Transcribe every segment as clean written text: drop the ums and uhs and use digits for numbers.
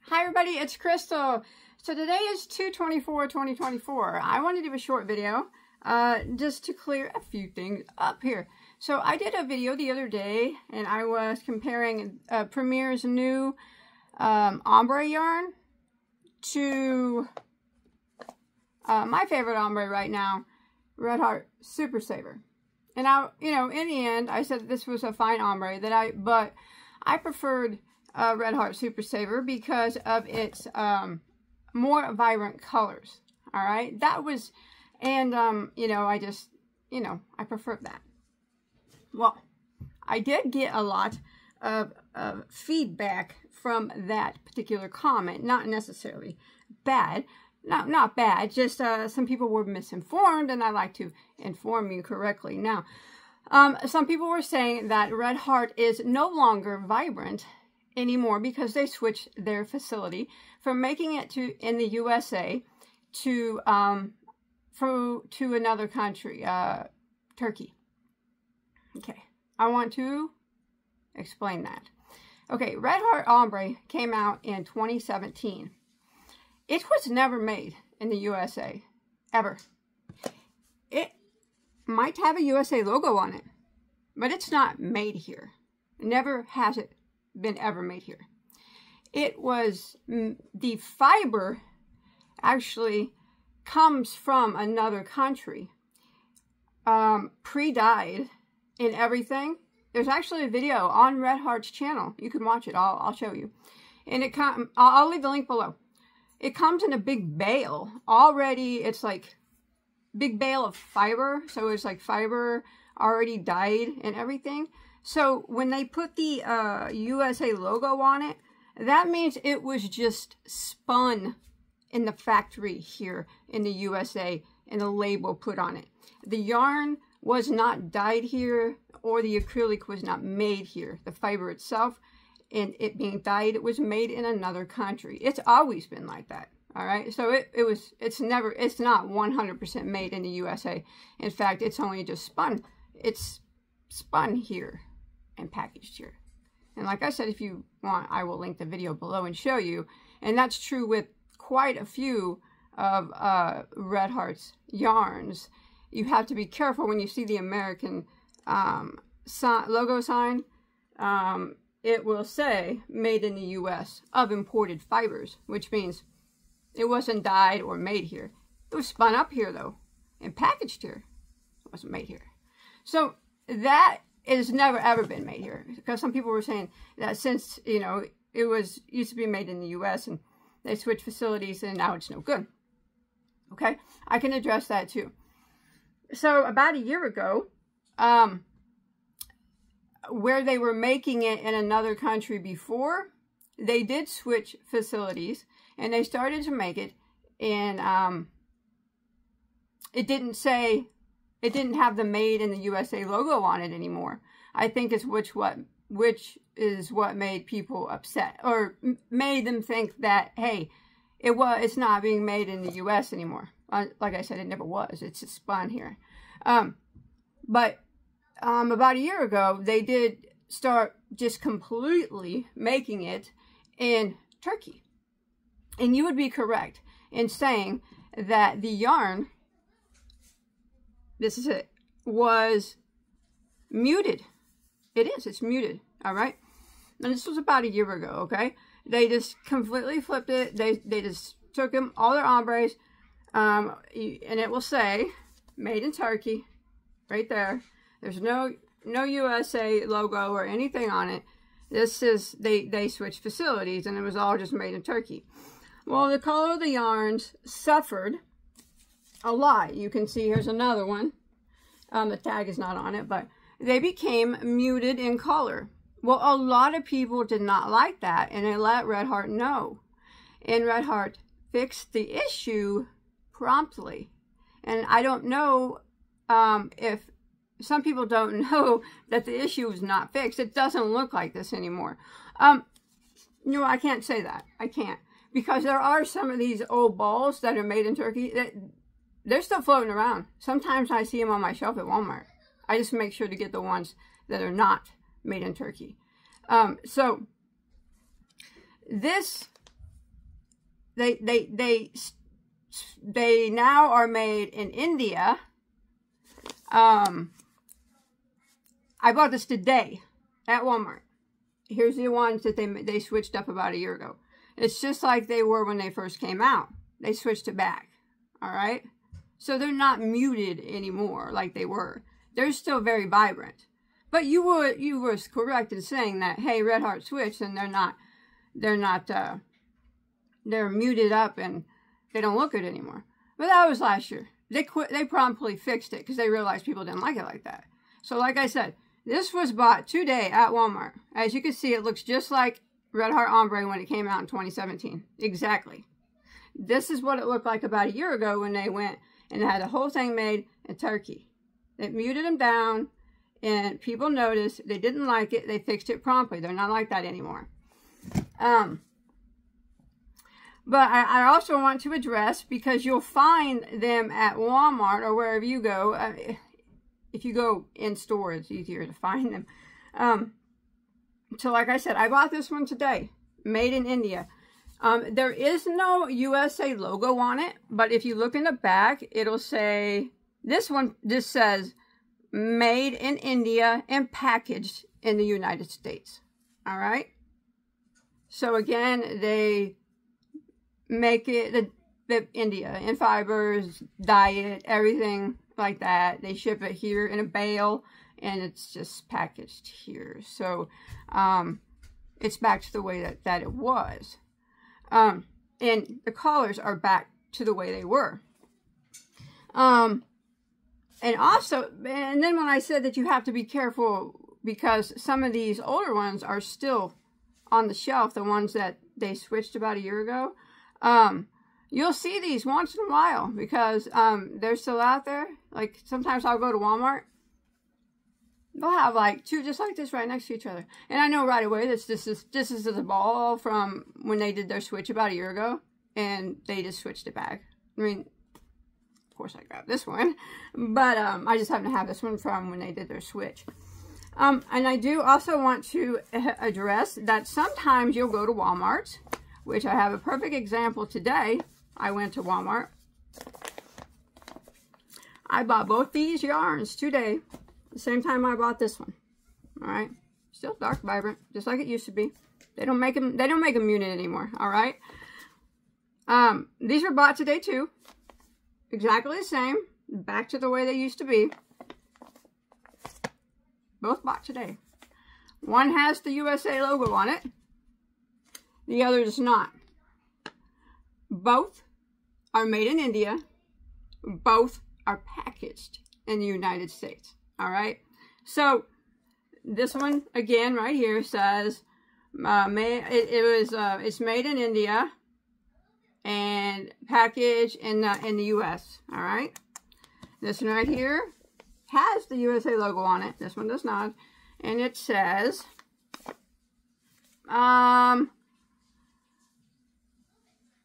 Hi everybody, it's Crystal. So today is 2/24/2024. I want to do a short video just to clear a few things up here. So I did a video the other day and I was comparing Premier's new ombre yarn to my favorite ombre right now, Red Heart Super Saver. And I, in the end, I said this was a fine ombre but I preferred Red Heart Super Saver because of its more vibrant colors. All right, that was, and I just, I preferred that. Well, I did get a lot of feedback from that particular comment. Not necessarily bad. Not bad, just some people were misinformed, and I like to inform you correctly. Now, some people were saying that Red Heart is no longer vibrant anymore because they switched their facility from making it in the USA to another country, Turkey. Okay, I want to explain that. Okay, Red Heart Ombre came out in 2017. It was never made in the USA, ever. It might have a USA logo on it, but it's not made here. Never has it been ever made here. It was, the fiber actually comes from another country, pre-dyed and everything. There's actually a video on Red Heart's channel. You can watch it. I'll show you. And I'll leave the link below. It comes in a big bale. Already, it's like big bale of fiber. So it's like fiber already dyed and everything. So when they put the USA logo on it, that means it was just spun in the factory here in the USA and a label put on it. The yarn was not dyed here, or the acrylic was not made here. The fiber itself and it being dyed, it was made in another country. It's always been like that. All right, so it's not 100% made in the USA. In fact, it's only just spun. It's spun here and packaged here. And like I said, if you want, I will link the video below and show you. And that's true with quite a few of Red Heart's yarns. You have to be careful when you see the American logo sign. It will say made in the US of imported fibers, which means it wasn't dyed or made here. It was spun up here though and packaged here. It wasn't made here. So that has never ever been made here, because some people were saying that since it used to be made in the US and they switched facilities and now it's no good. Okay, I can address that too. So about a year ago, where they were making it in another country before, they did switch facilities and they started to make it, and it didn't have the made in the USA logo on it anymore. I think it's which is what made people upset, or made them think that, hey, it's not being made in the US anymore. Like I said, it never was. It's just spun here. But about a year ago, they did start just completely making it in Turkey. And you would be correct in saying that the yarn, this is it, was muted. It's muted, all right? And this was about a year ago, okay? They just completely flipped it. They just took them, all their ombres, and it will say, made in Turkey, right there. There's no USA logo or anything on it. This is, they switched facilities, and it was all just made in Turkey. Well, the color of the yarns suffered a lot. You can see here's another one. The tag is not on it, but they became muted in color. Well, a lot of people did not like that, and they let Red Heart know. And Red Heart fixed the issue promptly. And I don't know if some people don't know that the issue is not fixed. It doesn't look like this anymore. No, I can't say that. I can't. Because there are some of these old balls that are made in Turkey that they're still floating around. Sometimes I see them on my shelf at Walmart. I just make sure to get the ones that are not made in Turkey. So this they now are made in India. I bought this today at Walmart. Here's the ones that they switched up about a year ago. It's just like they were when they first came out. They switched it back. All right. So they're not muted anymore like they were. They're still very vibrant. But you were correct in saying that, hey, Red Heart switched and they're muted up and they don't look good anymore. But that was last year. They promptly fixed it because they realized people didn't like it like that. So like I said, this was bought today at Walmart. As you can see, it looks just like Red Heart Ombre when it came out in 2017. Exactly. This is what it looked like about a year ago when they went and had the whole thing made in Turkey. It muted them down, and people noticed. They didn't like it. They fixed it promptly. They're not like that anymore. But I also want to address, because you'll find them at Walmart or wherever you go. If you go in store, it's easier to find them. So like I said, I bought this one today, made in India. There is no USA logo on it, but if you look in the back, it'll say, this one just says, made in India and packaged in the United States. All right. So again, they make it India in fibers, dye it, everything like that. They ship it here in a bale, and it's just packaged here. So it's back to the way that it was. And the colors are back to the way they were. And also, and then when I said that you have to be careful because some of these older ones are still on the shelf, the ones that they switched about a year ago, you'll see these once in a while because they're still out there. Like sometimes I'll go to Walmart. They'll have like two just like this right next to each other. And I know right away this is the ball from when they did their switch about a year ago. And they just switched it back. I mean, of course I grabbed this one. But I just happen to have this one from when they did their switch. And I do also want to address that sometimes you'll go to Walmart, which I have a perfect example today. I went to Walmart. I bought both these yarns today. The same time I bought this one. All right, still dark vibrant, just like it used to be. They don't make them muted anymore. All right. These were bought today too. Exactly the same, back to the way they used to be. Both bought today. One has the USA logo on it. The other does not. Both are made in India. Both are packaged in the United States. All right, so this one again right here says it's made in India and packaged in the U.S. All right, this one right here has the USA logo on it. This one does not, and it says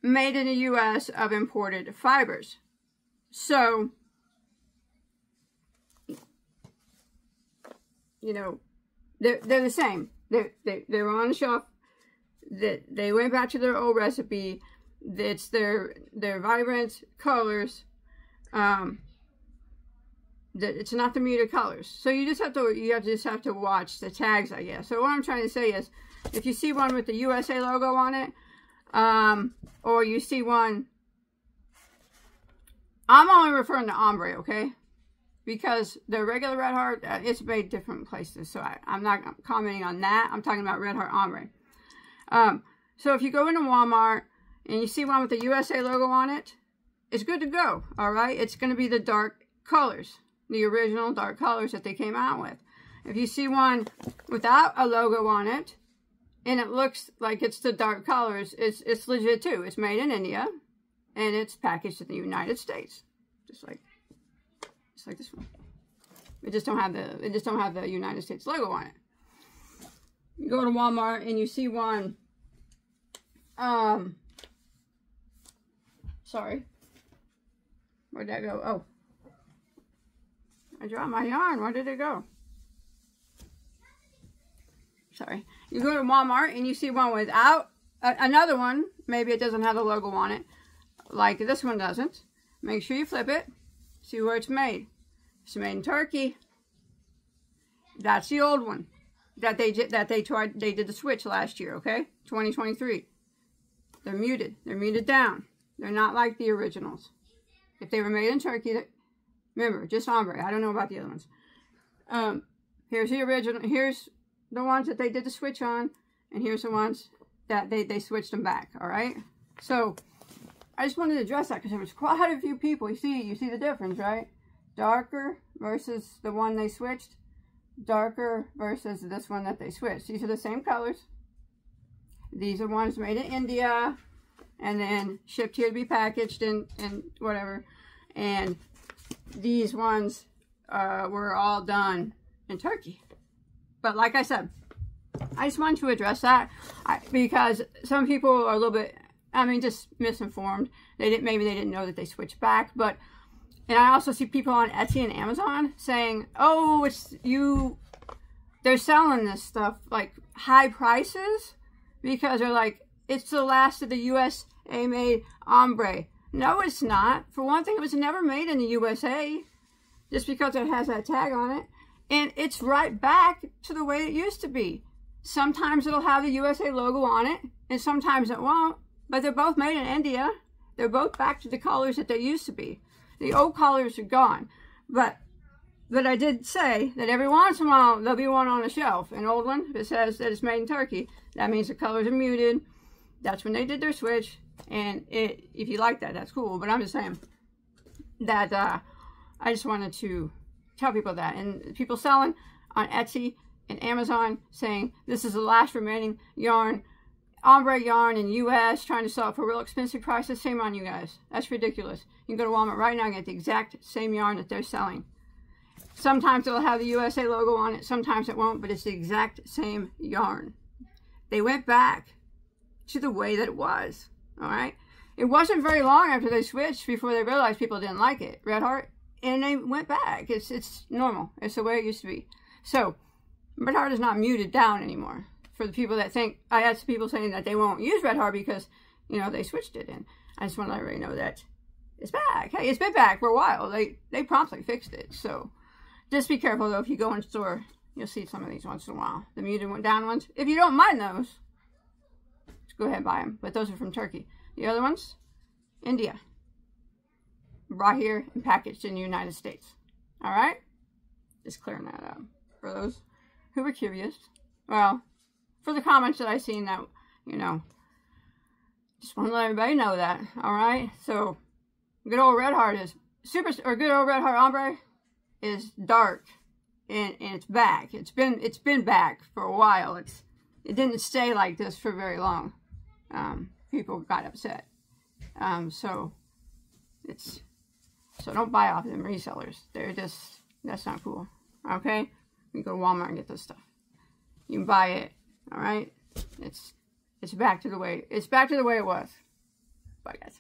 made in the U.S. of imported fibers. So, you know, they're the same. They were on the shelf. They went back to their old recipe. It's their vibrant colors. It's not the muted colors. So you just have to watch the tags, I guess. So what I'm trying to say is, if you see one with the USA logo on it, or you see one, I'm only referring to Ombre, okay? Because the regular Red Heart, it's made different places. So I'm not commenting on that. I'm talking about Red Heart Ombre. So if you go into Walmart and you see one with the USA logo on it, it's good to go, all right? It's going to be the dark colors, the original dark colors that they came out with. If you see one without a logo on it, and it looks like it's the dark colors, it's legit too. It's made in India, and it's packaged in the United States, just like this one. It just don't have the United States logo on it. You go to Walmart and you see one. Sorry, where'd that go? Oh, I dropped my yarn. Where did it go? Sorry. You go to Walmart and you see one without another one, maybe it doesn't have the logo on it, like this one doesn't. Make sure you flip it, see where it's made. It's made in Turkey. That's the old one that they did the switch last year, okay? 2023. They're muted. They're muted down. They're not like the originals. If they were made in Turkey, remember, just Ombre. I don't know about the other ones. Here's the original. Here's the ones that they did the switch on, and here's the ones that they switched them back, all right? So I just wanted to address that because there was quite a few people. You see the difference, right? Darker versus the one they switched. Darker versus this one that they switched. These are the same colors. These are ones made in India and then shipped here to be packaged and whatever. And these ones were all done in Turkey. But like I said, I just wanted to address that because some people are a little bit, I mean, just misinformed. Maybe they didn't know that they switched back. But and I also see people on Etsy and Amazon saying, "Oh, they're selling this stuff like high prices because they're like it's the last of the USA made ombre." No, it's not. For one thing, it was never made in the USA, just because it has that tag on it, and it's right back to the way it used to be. Sometimes it'll have the USA logo on it, and sometimes it won't. But they're both made in India. They're both back to the colors that they used to be. The old colors are gone. But I did say that every once in a while, there'll be one on the shelf. An old one that says that it's made in Turkey. That means the colors are muted. That's when they did their switch. And if you like that, that's cool. But I'm just saying that I just wanted to tell people that. And people selling on Etsy and Amazon saying this is the last remaining yarn, ombre yarn in the U.S., trying to sell it for real expensive prices. Shame on you guys. That's ridiculous. You can go to Walmart right now and get the exact same yarn that they're selling. Sometimes it'll have the USA logo on it. Sometimes it won't, but it's the exact same yarn. They went back to the way that it was. All right? It wasn't very long after they switched before they realized people didn't like it. Red Heart. And they went back. It's normal. It's the way it used to be. So, Red Heart is not muted down anymore. For the people that think, I had some people saying that they won't use Red Heart because, you know, they switched it in. I just want to let everybody know that it's back. Hey, it's been back for a while. They promptly fixed it. So, just be careful, though. If you go in store, you'll see some of these once in a while. The muted down ones. If you don't mind those, just go ahead and buy them. But those are from Turkey. The other ones, India. Brought here and packaged in the United States. All right? Just clearing that up. For those who were curious. Well, for the comments that I've seen that, you know, just want to let everybody know that. All right? So, good old Red Heart is good old Red Heart Ombre is dark and it's back. It's been back for a while. It didn't stay like this for very long. People got upset. So don't buy off them resellers. That's not cool. Okay? You go to Walmart and get this stuff. You can buy it. All right? It's back to the way it was. Bye guys.